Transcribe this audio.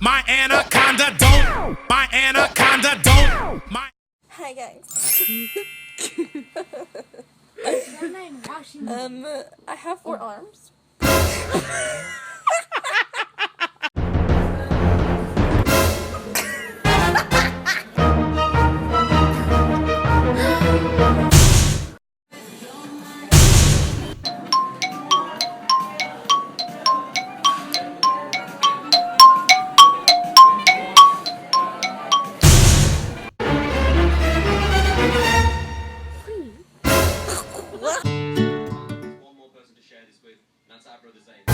My anaconda don't. My anaconda don't. My. Hi guys. Washington. I have 4 arms. One more person to share this with, and that's our brother Zayn.